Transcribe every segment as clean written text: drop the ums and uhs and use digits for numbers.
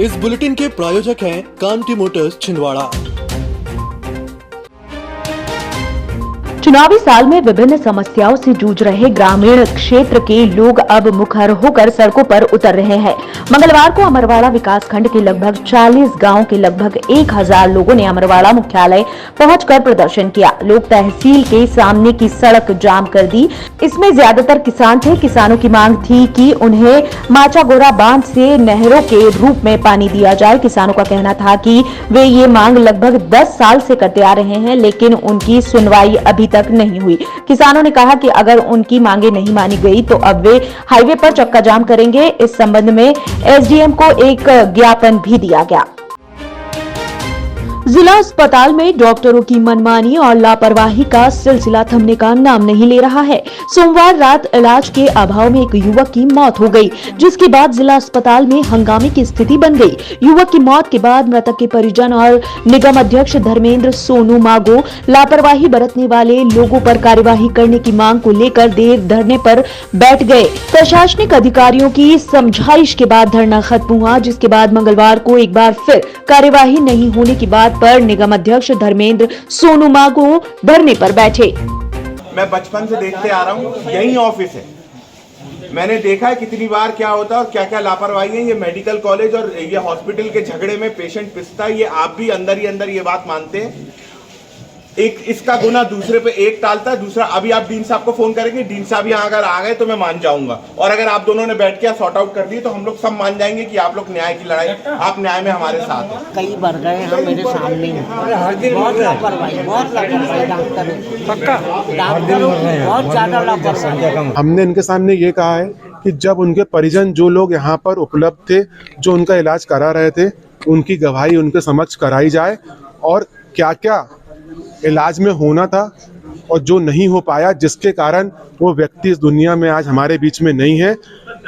इस बुलेटिन के प्रायोजक हैं कांटी मोटर्स छिंदवाड़ा। चुनावी साल में विभिन्न समस्याओं से जूझ रहे ग्रामीण क्षेत्र के लोग अब मुखर होकर सड़कों पर उतर रहे हैं। मंगलवार को अमरवाड़ा विकास खंड के लगभग 40 गांवों के लगभग 1000 लोगों ने अमरवाड़ा मुख्यालय पहुंचकर प्रदर्शन किया। लोग तहसील के सामने की सड़क जाम कर दी। इसमें ज्यादातर किसान थे। किसानों की मांग थी कि उन्हें माचागोरा बांध से नहरों के रूप में पानी दिया जाए। किसानों का कहना था कि वे ये मांग लगभग 10 साल से करते आ रहे हैं, लेकिन उनकी सुनवाई अभी तक नहीं हुई। किसानों ने कहा कि अगर उनकी मांगे नहीं मानी गई तो अब वे हाईवे पर चक्का जाम करेंगे। इस संबंध में एसडीएम को एक ज्ञापन भी दिया गया। जिला अस्पताल में डॉक्टरों की मनमानी और लापरवाही का सिलसिला थमने का नाम नहीं ले रहा है। सोमवार रात इलाज के अभाव में एक युवक की मौत हो गई, जिसके बाद जिला अस्पताल में हंगामे की स्थिति बन गई। युवक की मौत के बाद मृतक के परिजन और निगम अध्यक्ष धर्मेंद्र सोनू मागो लापरवाही बरतने वाले लोगों पर कार्यवाही करने की मांग को लेकर देर धरने पर बैठ गए। प्रशासनिक अधिकारियों की समझाइश के बाद धरना खत्म हुआ, जिसके बाद मंगलवार को एक बार फिर कार्यवाही नहीं होने की बात पर निगम अध्यक्ष धर्मेंद्र सोनू मागो धरने पर बैठे। मैं बचपन से देखते आ रहा हूँ, यही ऑफिस है। मैंने देखा है कितनी बार क्या होता है और क्या क्या लापरवाही है। ये मेडिकल कॉलेज और ये हॉस्पिटल के झगड़े में पेशेंट पिसता है, ये आप भी अंदर ही अंदर ये बात मानते हैं। एक इसका गुना दूसरे पे एक टालता है, दूसरा अभी आप डीन साहब को फोन करेंगे, डीन साहब यहाँ अगर आ गए तो मैं मान जाऊंगा, और अगर आप दोनों ने बैठ के सॉर्ट आउट कर दिए तो हम लोग सब मान जाएंगे कि आप लोग न्याय की लड़ाई, आप न्याय में हमारे साथ हैं। कई बार गए हैं मेरे सामने, बहुत लापरवाही डॉक्टरों की बहुत ज्यादा लापरवाही। हमने इनके सामने ये कहा है कि जब उनके परिजन जो लोग यहाँ पर उपलब्ध थे, जो उनका इलाज करा रहे थे, उनकी गवाही उनके समक्ष कराई जाए और क्या क्या इलाज में होना था और जो नहीं हो पाया, जिसके कारण वो व्यक्ति इस दुनिया में आज हमारे बीच में नहीं है,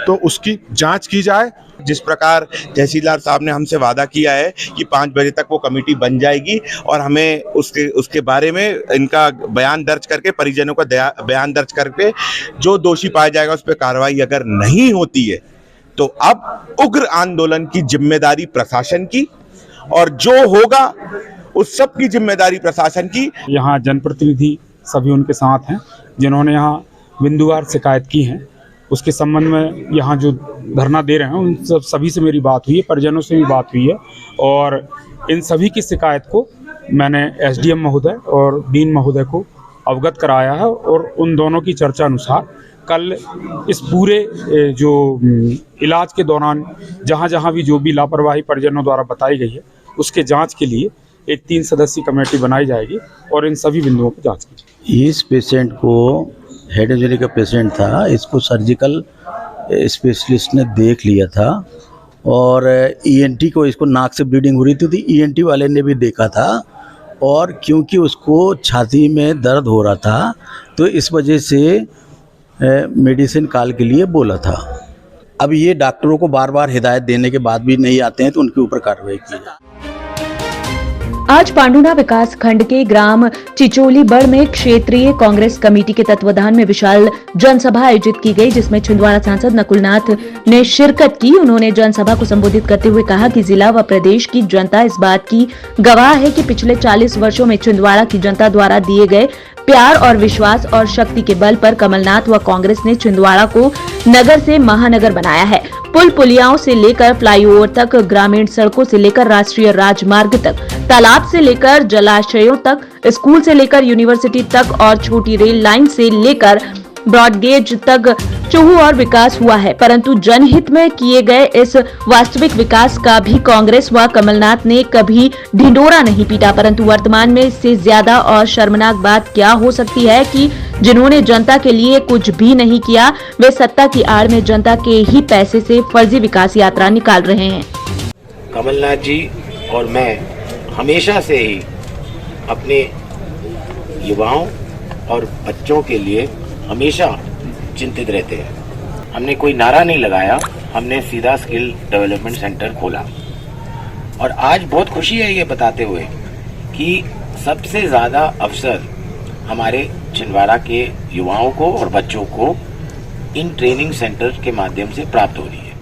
तो उसकी जांच की जाए। जिस प्रकार तहसीलदार साहब ने हमसे वादा किया है कि 5 बजे तक वो कमेटी बन जाएगी और हमें उसके बारे में इनका बयान दर्ज करके, परिजनों का बयान दर्ज करके जो दोषी पाया जाएगा उस पर कार्रवाई अगर नहीं होती है तो अब उग्र आंदोलन की जिम्मेदारी प्रशासन की, और जो होगा उस सब की जिम्मेदारी प्रशासन की। यहाँ जनप्रतिनिधि सभी उनके साथ हैं, जिन्होंने यहाँ बिंदुवार शिकायत की है। उसके संबंध में यहाँ जो धरना दे रहे हैं उन सभी से मेरी बात हुई है, परिजनों से भी बात हुई है, और इन सभी की शिकायत को मैंने एसडीएम महोदय और डीन महोदय को अवगत कराया है, और उन दोनों की चर्चा अनुसार कल इस पूरे जो इलाज के दौरान जहाँ जहाँ भी जो भी लापरवाही परिजनों द्वारा बताई गई है उसके जांच के लिए एक 3 सदस्यीय कमेटी बनाई जाएगी और इन सभी बिंदुओं पर जांच की जाएगी। इस पेशेंट को हेड इंजरी का पेशेंट था, इसको सर्जिकल स्पेशलिस्ट ने देख लिया था और ईएनटी को, इसको नाक से ब्लीडिंग हो रही थी, ईएनटी वाले ने भी देखा था, और क्योंकि उसको छाती में दर्द हो रहा था तो इस वजह से मेडिसिन कॉल के लिए बोला था। अब ये डॉक्टरों को बार बार हिदायत देने के बाद भी नहीं आते हैं तो उनके ऊपर कार्रवाई की जाए। आज पांडुना विकास खंड के ग्राम चिचोली बड़ में क्षेत्रीय कांग्रेस कमेटी के तत्वाधान में विशाल जनसभा आयोजित की गई, जिसमें छिंदवाड़ा सांसद नकुलनाथ ने शिरकत की। उन्होंने जनसभा को संबोधित करते हुए कहा कि जिला व प्रदेश की जनता इस बात की गवाह है कि पिछले 40 वर्षों में छिंदवाड़ा की जनता द्वारा दिए गए प्यार और विश्वास और शक्ति के बल पर कमलनाथ व कांग्रेस ने छिंदवाड़ा को नगर से महानगर बनाया है। पुल पुलियाओं से लेकर फ्लाईओवर तक, ग्रामीण सड़कों से लेकर राष्ट्रीय राजमार्ग तक, तालाब से लेकर जलाशयों तक, स्कूल से लेकर यूनिवर्सिटी तक और छोटी रेल लाइन से लेकर ब्रॉडगेज तक चहुँ और विकास हुआ है। परंतु जनहित में किए गए इस वास्तविक विकास का भी कांग्रेस व कमलनाथ ने कभी ढिंडोरा नहीं पीटा। परंतु वर्तमान में इससे ज्यादा और शर्मनाक बात क्या हो सकती है कि जिन्होंने जनता के लिए कुछ भी नहीं किया, वे सत्ता की आड़ में जनता के ही पैसे से फर्जी विकास यात्रा निकाल रहे हैं। कमलनाथ जी और मैं हमेशा से ही अपने युवाओं और बच्चों के लिए हमेशा चिंतित रहते हैं। हमने कोई नारा नहीं लगाया, हमने सीधा स्किल डेवलपमेंट सेंटर खोला, और आज बहुत खुशी है ये बताते हुए कि सबसे ज़्यादा अवसर हमारे छिंदवाड़ा के युवाओं को और बच्चों को इन ट्रेनिंग सेंटर के माध्यम से प्राप्त हो रही है।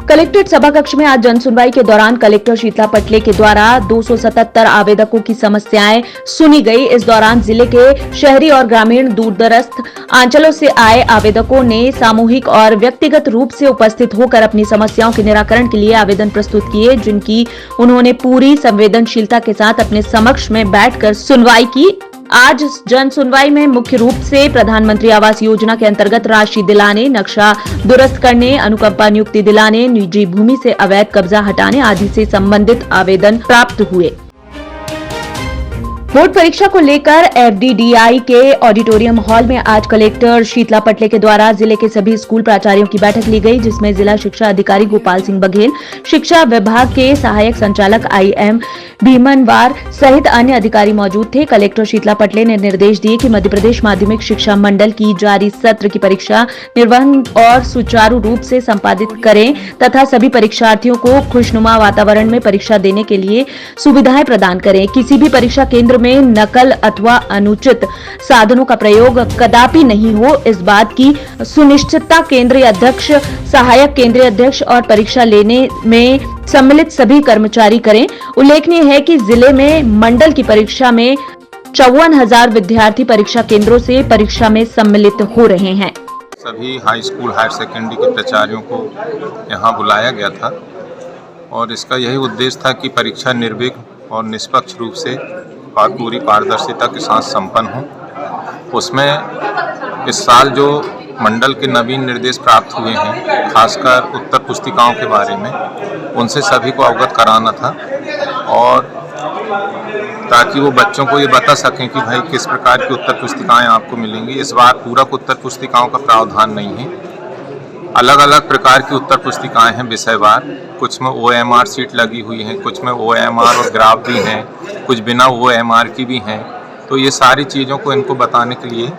कलेक्ट्रेट सभा कक्ष में आज जन सुनवाई के दौरान कलेक्टर शीतला पटले के द्वारा 277 आवेदकों की समस्याएं सुनी गई। इस दौरान जिले के शहरी और ग्रामीण दूरदराज अंचलों से आए आवेदकों ने सामूहिक और व्यक्तिगत रूप से उपस्थित होकर अपनी समस्याओं के निराकरण के लिए आवेदन प्रस्तुत किए, जिनकी उन्होंने पूरी संवेदनशीलता के साथ अपने समक्ष में बैठकर सुनवाई की। आज जन सुनवाई में मुख्य रूप से प्रधानमंत्री आवास योजना के अंतर्गत राशि दिलाने, नक्शा दुरुस्त करने, अनुकंपा नियुक्ति दिलाने, निजी भूमि से अवैध कब्जा हटाने आदि से संबंधित आवेदन प्राप्त हुए। बोर्ड परीक्षा को लेकर एफडीडीआई के ऑडिटोरियम हॉल में आज कलेक्टर शीतला पटले के द्वारा जिले के सभी स्कूल प्राचार्यों की बैठक ली गई, जिसमें जिला शिक्षा अधिकारी गोपाल सिंह बघेल, शिक्षा विभाग के सहायक संचालक IM भीमनवार सहित अन्य अधिकारी मौजूद थे। कलेक्टर शीतला पटले ने निर्देश दिए कि मध्य प्रदेश माध्यमिक शिक्षा मंडल की जारी सत्र की परीक्षा निर्वहन और सुचारू रूप से संपादित करें तथा सभी परीक्षार्थियों को खुशनुमा वातावरण में परीक्षा देने के लिए सुविधाएं प्रदान करें। किसी भी परीक्षा केंद्र में नकल अथवा अनुचित साधनों का प्रयोग कदापि नहीं हो, इस बात की सुनिश्चितता केंद्रीय अध्यक्ष, सहायक केंद्रीय अध्यक्ष और परीक्षा लेने में सम्मिलित सभी कर्मचारी करें। उल्लेखनीय है कि जिले में मंडल की परीक्षा में 54,000 विद्यार्थी परीक्षा केंद्रों से परीक्षा में सम्मिलित हो रहे हैं। सभी हाई स्कूल, हायर सेकेंडरी के प्राचार्यों को यहाँ बुलाया गया था और इसका यही उद्देश्य था कि परीक्षा निर्विघ्न और निष्पक्ष रूप से और पूरी पारदर्शिता के साथ संपन्न हो। उसमें इस साल जो मंडल के नवीन निर्देश प्राप्त हुए हैं, खासकर उत्तर पुस्तिकाओं के बारे में, उनसे सभी को अवगत कराना था और ताकि वो बच्चों को ये बता सकें कि भाई किस प्रकार की उत्तर पुस्तिकाएं आपको मिलेंगी। इस बार पूरक उत्तर पुस्तिकाओं का प्रावधान नहीं है, अलग अलग प्रकार की उत्तर पुस्तिकाएं हैं विषयवार। कुछ में OMR सीट लगी हुई हैं, कुछ में OMR और ग्राफ भी हैं, कुछ बिना OMR की भी हैं। तो ये सारी चीज़ों को इनको बताने के लिए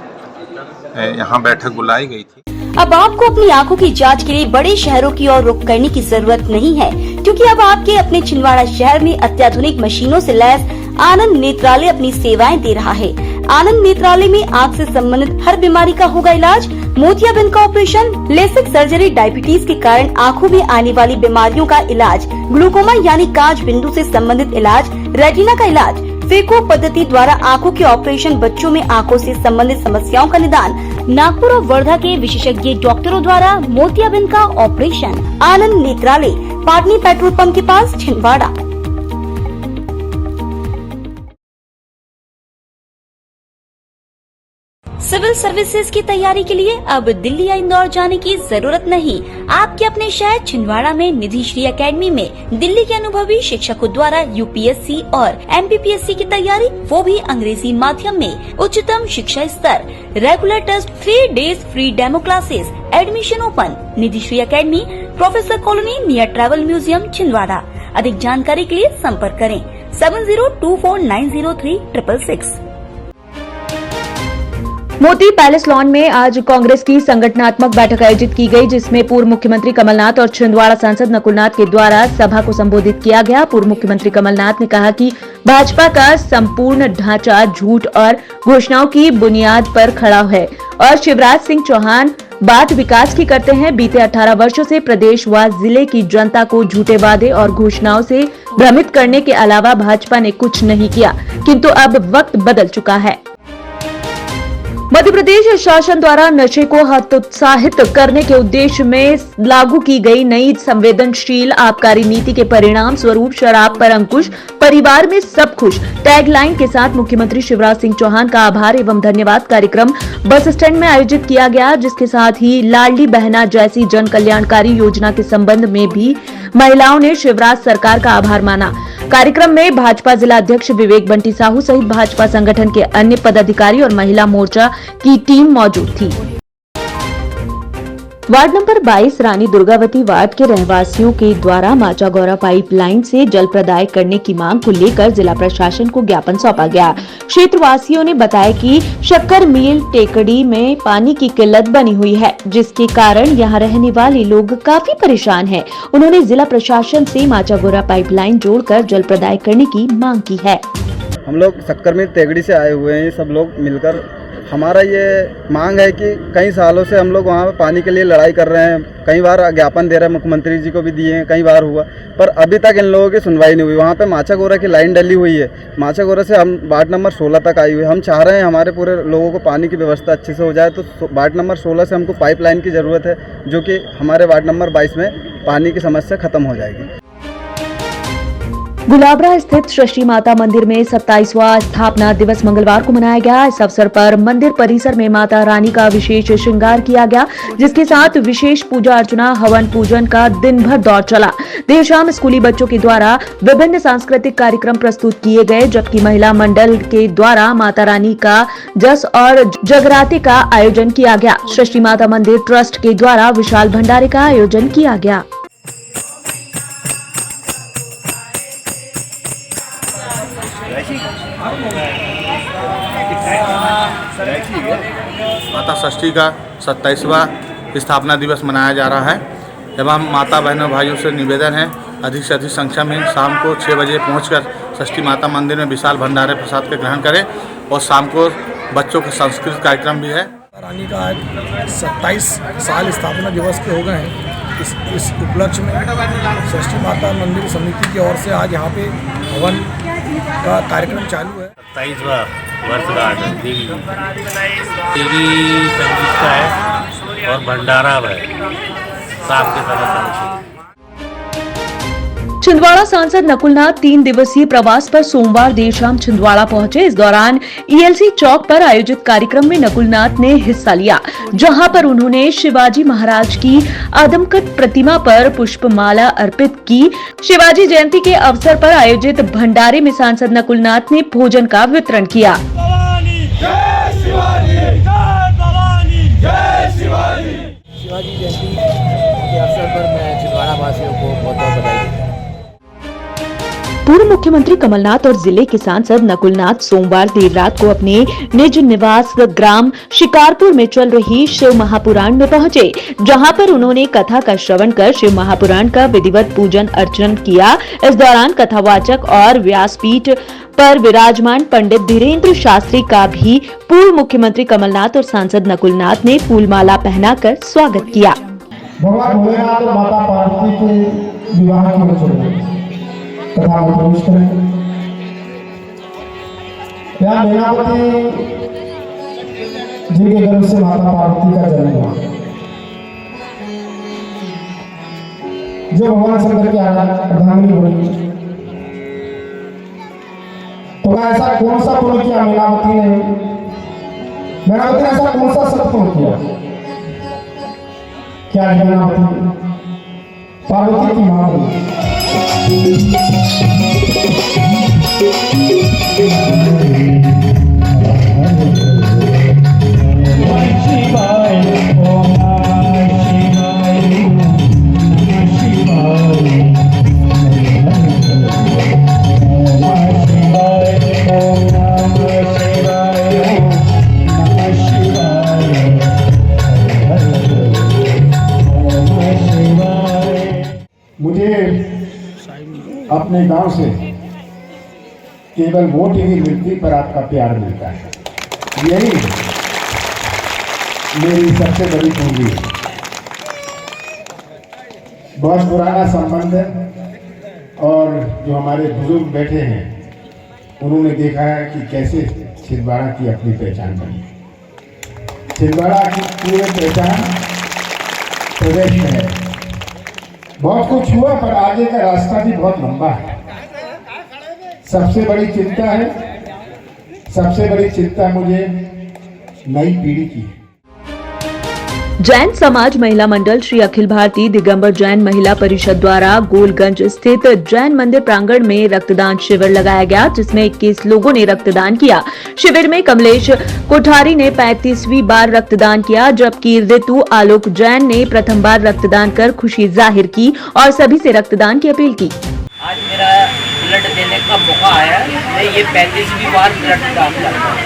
यहाँ बैठक बुलाई गई थी। अब आपको अपनी आंखों की जांच के लिए बड़े शहरों की ओर रुख करने की जरूरत नहीं है, क्योंकि अब आपके अपने छिंदवाड़ा शहर में अत्याधुनिक मशीनों से लैस आनंद नेत्रालय अपनी सेवाएं दे रहा है। आनंद नेत्रालय में आँख से संबंधित हर बीमारी का होगा इलाज। मोतियाबिंद का ऑपरेशन, लेसिक सर्जरी, डायबिटीज के कारण आँखों में आने वाली बीमारियों का इलाज, ग्लूकोमा यानी कांच बिंदु से संबंधित इलाज, रेटिना का इलाज, फेको पद्धति द्वारा आँखों के ऑपरेशन, बच्चों में आँखों से संबंधित समस्याओं का निदान, नागपुर और वर्धा के विशेषज्ञ डॉक्टरों द्वारा मोतियाबिंद का ऑपरेशन। आनंद नेत्रालय, पाटनी पेट्रोल पंप के पास, छिंदवाड़ा। सिविल सर्विसेज की तैयारी के लिए अब दिल्ली या इंदौर जाने की जरूरत नहीं। आपके अपने शहर छिंदवाड़ा में निधि श्री एकेडमी में दिल्ली के अनुभवी शिक्षकों द्वारा UPSC और MPPSC की तैयारी, वो भी अंग्रेजी माध्यम में। उच्चतम शिक्षा स्तर, regular test, 3 days free demo classes, admission open. Nidhi Shri academy, professor colony, near travel museum, Chhindwara. अधिक जानकारी के लिए संपर्क करें 7024903666। मोती पैलेस लॉन में आज कांग्रेस की संगठनात्मक बैठक आयोजित की गई, जिसमें पूर्व मुख्यमंत्री कमलनाथ और छिंदवाड़ा सांसद नकुलनाथ के द्वारा सभा को संबोधित किया गया। पूर्व मुख्यमंत्री कमलनाथ ने कहा कि भाजपा का संपूर्ण ढांचा झूठ और घोषणाओं की बुनियाद पर खड़ा है और शिवराज सिंह चौहान बात विकास की करते हैं। बीते 18 वर्षों से प्रदेश व जिले की जनता को झूठे वादे और घोषणाओं से भ्रमित करने के अलावा भाजपा ने कुछ नहीं किया, किंतु अब वक्त बदल चुका है। मध्य प्रदेश शासन द्वारा नशे को हतोत्साहित करने के उद्देश्य में लागू की गई नई संवेदनशील आबकारी नीति के परिणाम स्वरूप शराब पर अंकुश, परिवार में सब खुश टैगलाइन के साथ मुख्यमंत्री शिवराज सिंह चौहान का आभार एवं धन्यवाद कार्यक्रम बस स्टैंड में आयोजित किया गया, जिसके साथ ही लाडली बहना जैसी जन कल्याणकारी योजना के संबंध में भी महिलाओं ने शिवराज सरकार का आभार माना। कार्यक्रम में भाजपा जिला अध्यक्ष विवेक बंटी साहू सहित भाजपा संगठन के अन्य पदाधिकारी और महिला मोर्चा की टीम मौजूद थी। Ward number 22 Rani Durgavati ward के रहवासियों के द्वारा माचा गौरा पाइपलाइन से जल प्रदाय करने की मांग को लेकर जिला प्रशासन को ज्ञापन सौंपा गया। क्षेत्रवासियों ने बताया कि शक्कर मिल टेकड़ी में पानी की किल्लत बनी हुई है, जिसके कारण यहां रहने वाले लोग काफी परेशान हैं। उन्होंने जिला प्रशासन से माचा गौरा पाइपलाइन जोड़कर जल प्रदाय करने की मांग की है। हम लोग शक्कर मिल टेकड़ी से आए हुए हैं, सब लोग मिलकर हमारा ये मांग है कि कई सालों से हम लोग वहाँ पे पानी के लिए लड़ाई कर रहे हैं, कई बार ज्ञापन दे रहे हैं, मुख्यमंत्री जी को भी दिए हैं, कई बार हुआ, पर अभी तक इन लोगों की सुनवाई नहीं हुई। वहाँ पे माचागोरा की लाइन डली हुई है, माचागोरा से हम वार्ड नंबर 16 तक आई हुई है। हम चाह रहे हैं हमारे पूरे लोगों को पानी की व्यवस्था अच्छे से हो जाए, तो वार्ड नंबर 16 से हमको पाइपलाइन की ज़रूरत है, जो कि हमारे वार्ड नंबर 22 में पानी की समस्या खत्म हो जाएगी। गुलाबरा स्थित षष्ठी माता मंदिर में 27वां स्थापना दिवस मंगलवार को मनाया गया। इस अवसर पर मंदिर परिसर में माता रानी का विशेष श्रृंगार किया गया, जिसके साथ विशेष पूजा अर्चना, हवन पूजन का दिन भर दौर चला। देर शाम स्कूली बच्चों के द्वारा विभिन्न सांस्कृतिक कार्यक्रम प्रस्तुत किए गए, जबकि महिला मंडल के द्वारा माता रानी का जस और जगराते का आयोजन किया गया। षष्ठी माता मंदिर ट्रस्ट के द्वारा विशाल भंडारे का आयोजन किया गया। माता षष्ठी का 27वां स्थापना दिवस मनाया जा रहा है एवं माता बहनों भाइयों से निवेदन है अधिक से अधिक संख्या में शाम को 6 बजे पहुंचकर षष्ठी माता मंदिर में विशाल भंडारे प्रसाद के ग्रहण करें और शाम को बच्चों का सांस्कृतिक कार्यक्रम भी है। रानी का आज 27 साल स्थापना दिवस के हो गए हैं। इस उपलक्ष्य में षष्ठी माता मंदिर समिति की ओर से आज यहाँ पे हवन का कार्यक्रम चालू है। 27वां वर्षगांठ देवी संगीत का है और भंडारा है शाम के समय। छिंदवाड़ा सांसद नकुलनाथ 3 दिवसीय प्रवास पर सोमवार देर शाम छिंदवाड़ा पहुंचे। इस दौरान ईएलसी चौक पर आयोजित कार्यक्रम में नकुलनाथ ने हिस्सा लिया, जहां पर उन्होंने शिवाजी महाराज की आदमकद प्रतिमा पर पुष्पमाला अर्पित की। शिवाजी जयंती के अवसर पर आयोजित भंडारे में सांसद नकुलनाथ ने भोजन का वितरण किया। शिवाजी जयंती के अवसर पर मैं छिंदवाड़ा वासियों को बहुत बहुत बधाई देता हूं। पूर्व मुख्यमंत्री कमलनाथ और जिले के सांसद नकुलनाथ सोमवार देर रात को अपने निज निवास ग्राम शिकारपुर में चल रही शिव महापुराण में पहुंचे, जहां पर उन्होंने कथा का श्रवण कर शिव महापुराण का विधिवत पूजन अर्चन किया। इस दौरान कथावाचक और व्यासपीठ पर विराजमान पंडित धीरेन्द्र शास्त्री का भी पूर्व मुख्यमंत्री कमलनाथ और सांसद नकुलनाथ ने फूलमाला पहनाकर स्वागत किया। भगवान भोलेनाथ और माता पार्वती के विवाह की वजह तथा यहाँ मेनापति जिनके गर्भ से माता पार्वती का जन्म हुआ, जो भगवान शंकर की अर्धांगिनी हुई, तो ऐसा कौन सा पुण्य किया मेनापति ने ऐसा कौन सा सत्पुण्य किया? क्या मेनापति पार्वती की मां बनी? मुझे अपने गांव से केवल वोट ही मिलती पर आपका प्यार मिलता है, यही मेरी सबसे बड़ी पूंजी है। बहुत पुराना संबंध है और जो हमारे बुजुर्ग बैठे हैं उन्होंने देखा है कि कैसे छिंदवाड़ा की अपनी पहचान बनी। छिंदवाड़ा की पूरी पहचान प्रदेश में है। बहुत कुछ हुआ पर आगे का रास्ता भी बहुत लंबा है। सबसे बड़ी चिंता मुझे नई पीढ़ी की है। जैन समाज महिला मंडल श्री अखिल भारतीय दिगंबर जैन महिला परिषद द्वारा गोलगंज स्थित जैन मंदिर प्रांगण में रक्तदान शिविर लगाया गया, जिसमें 21 लोगों ने रक्तदान किया। शिविर में कमलेश कोठारी ने 35वीं बार रक्तदान किया, जबकि ऋतु आलोक जैन ने प्रथम बार रक्तदान कर खुशी जाहिर की और सभी से रक्तदान की अपील की। आज मेरा ब्लड देने का मौका आया, मैं ये 35वीं बार ब्लड दान कर रहा हूँ।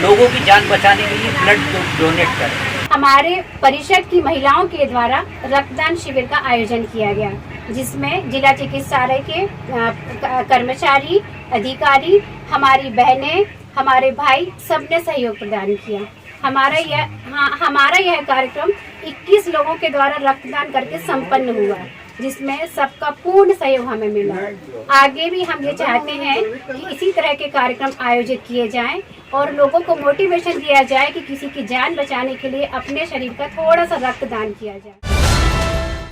लोगों की जान बचाने के लिए ब्लड डोनेट करें। हमारे परिषद की महिलाओं के द्वारा रक्तदान शिविर का आयोजन किया गया, जिसमें जिला चिकित्सालय के कर्मचारी, अधिकारी, हमारी बहनें, हमारे भाई सबने सहयोग प्रदान किया। हमारा यह कार्यक्रम 21 लोगों के द्वारा रक्तदान करके संपन्न हुआ, जिसमें सबका पूर्ण सहयोग हमें मिला। आगे भी हम ये चाहते हैं कि इसी तरह के कार्यक्रम आयोजित किए जाएं और लोगों को मोटिवेशन दिया जाए कि किसी की जान बचाने के लिए अपने शरीर का थोड़ा सा रक्तदान किया जाए।